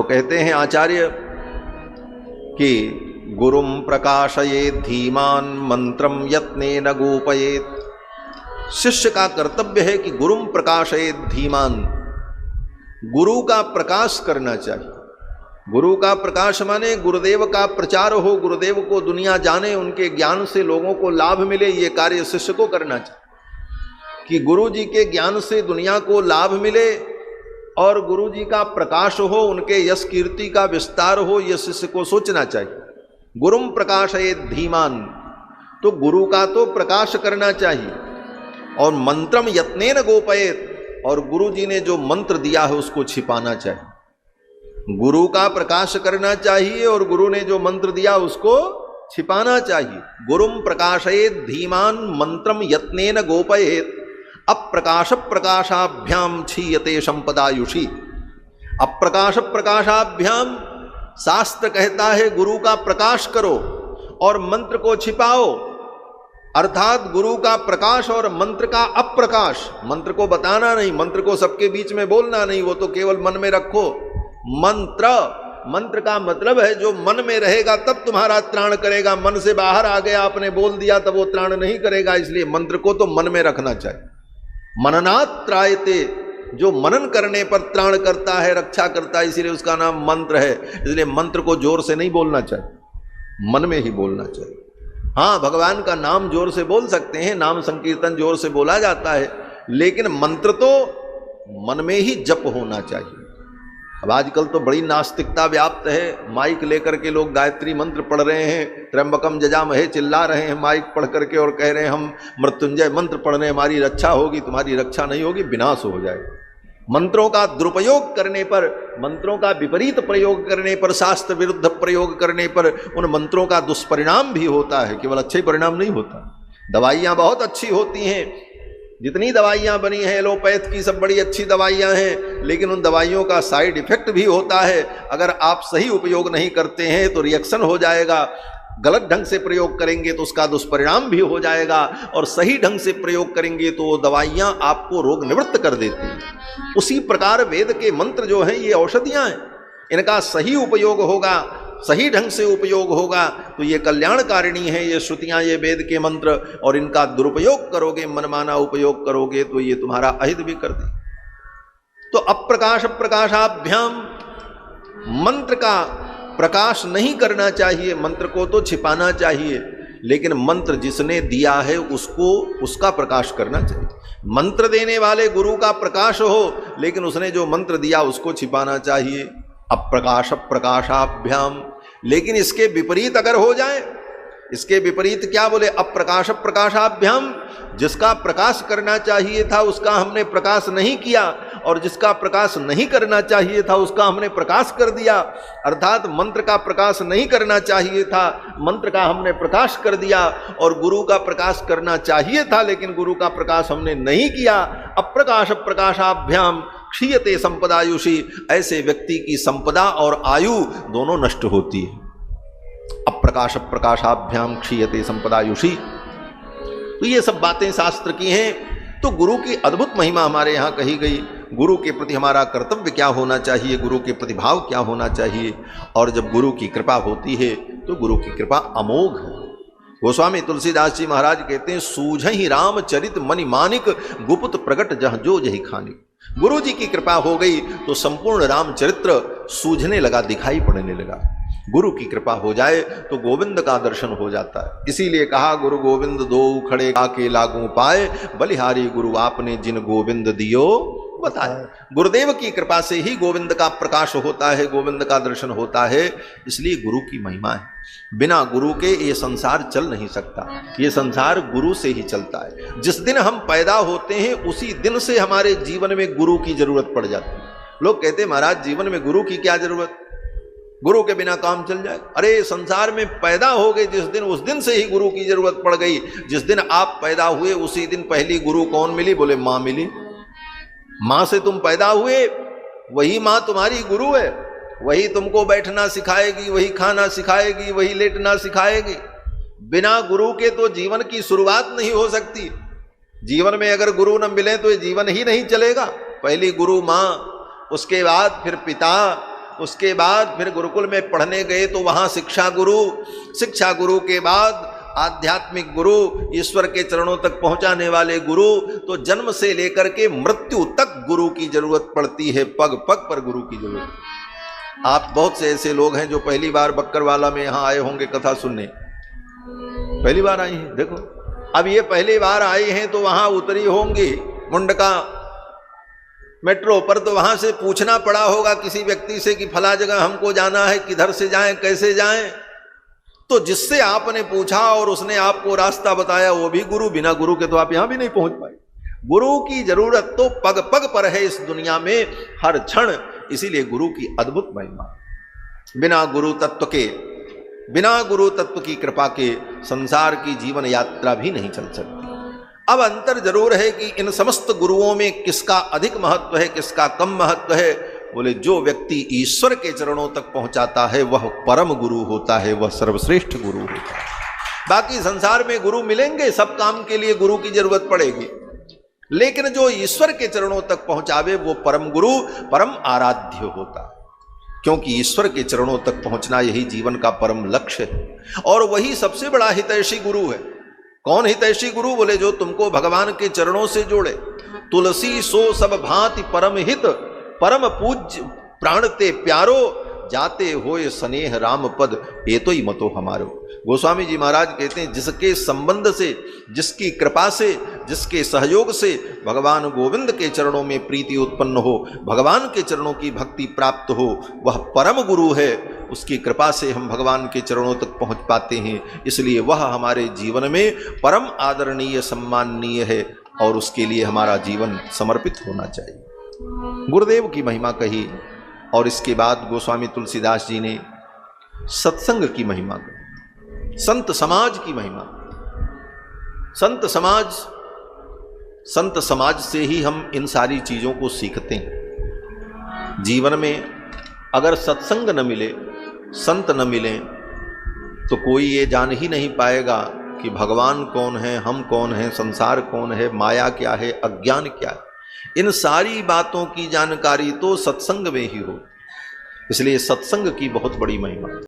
कहते हैं आचार्य कि गुरुम प्रकाशयेत धीमान मंत्रम यत्नेन गोपयेत। शिष्य का कर्तव्य है कि गुरुम प्रकाशयेत धीमान, गुरु का प्रकाश करना चाहिए। गुरु का प्रकाश माने गुरुदेव का प्रचार हो, गुरुदेव को दुनिया जाने, उनके ज्ञान से लोगों को लाभ मिले, ये कार्य शिष्य को करना चाहिए। कि गुरु जी के ज्ञान से दुनिया को लाभ मिले और गुरु जी का प्रकाश हो, उनके यश कीर्ति का विस्तार हो, यह शिष्य को सोचना चाहिए। गुरुम प्रकाशयेत धीमान, तो गुरु का तो प्रकाश करना चाहिए। और मंत्रम यत्नेन गोपयेत, और गुरु जी ने जो मंत्र दिया है उसको छिपाना चाहिए। गुरु का प्रकाश करना चाहिए और गुरु ने जो मंत्र दिया उसको छिपाना चाहिए। गुरुम प्रकाशयेत धीमान मंत्रम यत्नेन गोपयेत अप्रकाश प्रकाशाभ्याम क्षीयते संपदायुषी। अप्रकाश प्रकाशाभ्याम, शास्त्र कहता है गुरु का प्रकाश करो और मंत्र को छिपाओ, अर्थात गुरु का प्रकाश और मंत्र का अप्रकाश। मंत्र को बताना नहीं, मंत्र को सबके बीच में बोलना नहीं, वो तो केवल मन में रखो। मंत्र का मतलब है जो मन में रहेगा तब तुम्हारा त्राण करेगा। मन से बाहर आ गया, आपने बोल दिया तब वो त्राण नहीं करेगा। इसलिए मंत्र को तो मन में रखना चाहिए। मननात् त्रायते, जो मनन करने पर त्राण करता है, रक्षा करता है, इसीलिए उसका नाम मंत्र है। इसलिए मंत्र को जोर से नहीं बोलना चाहिए, मन में ही बोलना चाहिए। हाँ, भगवान का नाम जोर से बोल सकते हैं, नाम संकीर्तन जोर से बोला जाता है, लेकिन मंत्र तो मन में ही जप होना चाहिए। अब आजकल तो बड़ी नास्तिकता व्याप्त है, माइक लेकर के लोग गायत्री मंत्र पढ़ रहे हैं, त्र्यंबकम जजामहे चिल्ला रहे हैं माइक पढ़ करके और कह रहे हैं हम मृत्युंजय मंत्र पढ़ने हमारी रक्षा होगी। तुम्हारी रक्षा नहीं होगी, विनाश हो जाएगा। मंत्रों का दुरुपयोग करने पर, मंत्रों का विपरीत प्रयोग करने पर, शास्त्र विरुद्ध प्रयोग करने पर उन मंत्रों का दुष्परिणाम भी होता है, केवल अच्छे परिणाम नहीं होता। दवाइयाँ बहुत अच्छी होती हैं, जितनी दवाइयाँ बनी हैं एलोपैथ की, सब बड़ी अच्छी दवाइयाँ हैं, लेकिन उन दवाइयों का साइड इफेक्ट भी होता है। अगर आप सही उपयोग नहीं करते हैं तो रिएक्शन हो जाएगा, गलत ढंग से प्रयोग करेंगे तो उसका दुष्परिणाम भी हो जाएगा, और सही ढंग से प्रयोग करेंगे तो दवाइयाँ आपको रोग निवृत्त कर देती हैं। उसी प्रकार वेद के मंत्र जो हैं ये औषधियाँ हैं, इनका सही उपयोग होगा, सही ढंग से उपयोग होगा तो ये कल्याणकारिणी है ये श्रुतियाँ, ये वेद के मंत्र। और इनका दुरुपयोग करोगे, मनमाना उपयोग करोगे तो ये तुम्हारा अहित भी कर दे। तो अप्रकाश प्रकाशाभ्याम, मंत्र का प्रकाश नहीं करना चाहिए, मंत्र को तो छिपाना चाहिए, लेकिन मंत्र जिसने दिया है उसको, उसका प्रकाश करना चाहिए। मंत्र देने वाले गुरु का प्रकाश हो, लेकिन उसने जो मंत्र दिया उसको छिपाना चाहिए। अप्रकाश प्रकाशाभ्याम, लेकिन इसके विपरीत अगर हो जाए, इसके विपरीत क्या बोले, अप्रकाश प्रकाशाभ्याम, जिसका प्रकाश करना चाहिए था उसका हमने प्रकाश नहीं किया, और जिसका प्रकाश नहीं करना चाहिए था उसका हमने प्रकाश कर दिया। अर्थात मंत्र का प्रकाश नहीं करना चाहिए था, मंत्र का हमने प्रकाश कर दिया, और गुरु का प्रकाश करना चाहिए था लेकिन गुरु का प्रकाश हमने नहीं किया। अप्रकाश प्रकाशाभ्याम क्षीयते संपदायुषी, ऐसे व्यक्ति की संपदा और आयु दोनों नष्ट होती है। अप्रकाश प्रकाशाभ्याम क्षीयते संपदायुषी। तो ये सब बातें शास्त्र की हैं। तो गुरु की अद्भुत महिमा हमारे यहाँ कही गई। गुरु के प्रति हमारा कर्तव्य क्या होना चाहिए, गुरु के प्रति भाव क्या होना चाहिए, और जब गुरु की कृपा होती है तो गुरु की कृपा अमोघ है। गोस्वामी तुलसीदास जी महाराज कहते हैं, सूझहि राम चरित मनि मानिक गुप्त प्रगट जह जो जही खानिक। गुरु जी की कृपा हो गई तो संपूर्ण रामचरित्र सूझने लगा, दिखाई पड़ने लगा। गुरु की कृपा हो जाए तो गोविंद का दर्शन हो जाता है। इसीलिए कहा, गुरु गोविंद दो खड़े आके लागू पाए, बलिहारी गुरु आपने जिन गोविंद दियो बताए। गुरुदेव की कृपा से ही गोविंद का प्रकाश होता है, गोविंद का दर्शन होता है। इसलिए गुरु की महिमा है। बिना गुरु के ये संसार चल नहीं सकता, ये संसार गुरु से ही चलता है। जिस दिन हम पैदा होते हैं उसी दिन से हमारे जीवन में गुरु की जरूरत पड़ जाती है। लोग कहते हैं महाराज जीवन में गुरु की क्या जरूरत, गुरु के बिना काम चल जाए। अरे संसार में पैदा हो गए जिस दिन, उस दिन से ही गुरु की जरूरत पड़ गई। जिस दिन आप पैदा हुए उसी दिन पहली गुरु कौन मिली, बोले माँ मिली। माँ से तुम पैदा हुए, वही माँ तुम्हारी गुरु है, वही तुमको बैठना सिखाएगी, वही खाना सिखाएगी, वही लेटना सिखाएगी। बिना गुरु के तो जीवन की शुरुआत नहीं हो सकती। जीवन में अगर गुरु न मिले तो जीवन ही नहीं चलेगा। पहली गुरु माँ, उसके बाद फिर पिता, उसके बाद फिर गुरुकुल में पढ़ने गए तो वहाँ शिक्षा गुरु के बाद आध्यात्मिक गुरु, ईश्वर के चरणों तक पहुंचाने वाले गुरु। तो जन्म से लेकर के मृत्यु तक गुरु की जरूरत पड़ती है, पग पग पर गुरु की जरूरत। आप बहुत से ऐसे लोग हैं जो पहली बार बक्करवाला में यहाँ आए होंगे कथा सुनने, पहली बार आई हैं। देखो अब ये पहली बार आई हैं तो वहां उतरी होंगी मुंडका मेट्रो पर, तो वहां से पूछना पड़ा होगा किसी व्यक्ति से कि फला जगह हमको जाना है, किधर से जाएं, कैसे जाएं। तो जिससे आपने पूछा और उसने आपको रास्ता बताया वो भी गुरु, बिना गुरु के तो आप यहां भी नहीं पहुंच पाए। गुरु की जरूरत तो पग पग पर है इस दुनिया में, हर क्षण। इसीलिए गुरु की अद्भुत महिमा। बिना गुरु तत्व की कृपा के संसार की जीवन यात्रा भी नहीं चल सकती। अब अंतर जरूर है कि इन समस्त गुरुओं में किसका अधिक महत्व है, किसका कम महत्व है। बोले जो व्यक्ति ईश्वर के चरणों तक पहुंचाता है वह परम गुरु होता है, वह सर्वश्रेष्ठ गुरु होता है। बाकी संसार में गुरु मिलेंगे, सब काम के लिए गुरु की जरूरत पड़ेगी, लेकिन जो ईश्वर के चरणों तक पहुंचावे वो परम गुरु, परम आराध्य होता है। क्योंकि ईश्वर के चरणों तक पहुंचना यही जीवन का परम लक्ष्य है, और वही सबसे बड़ा हितैषी गुरु है। कौन हितैषी गुरु? बोले जो तुमको भगवान के चरणों से जोड़े। तुलसी सो सब भांति परम हित, परम पूज्य प्राण ते प्यारो, जाते होए स्नेह राम पद, ये तो ही मतो हमारो। गोस्वामी जी महाराज कहते हैं जिसके संबंध से, जिसकी कृपा से, जिसके सहयोग से भगवान गोविंद के चरणों में प्रीति उत्पन्न हो, भगवान के चरणों की भक्ति प्राप्त हो, वह परम गुरु है। उसकी कृपा से हम भगवान के चरणों तक पहुंच पाते हैं। इसलिए वह हमारे जीवन में परम आदरणीय, सम्माननीय है, और उसके लिए हमारा जीवन समर्पित होना चाहिए। गुरुदेव की महिमा कही, और इसके बाद गोस्वामी तुलसीदास जी ने सत्संग की महिमा कही, संत समाज की महिमा। संत समाज से ही हम इन सारी चीजों को सीखते हैं। जीवन में अगर सत्संग न मिले, संत न मिले, तो कोई ये जान ही नहीं पाएगा कि भगवान कौन है, हम कौन हैं, संसार कौन है, माया क्या है, अज्ञान क्या है। इन सारी बातों की जानकारी तो सत्संग में ही हो। इसलिए सत्संग की बहुत बड़ी महिमा।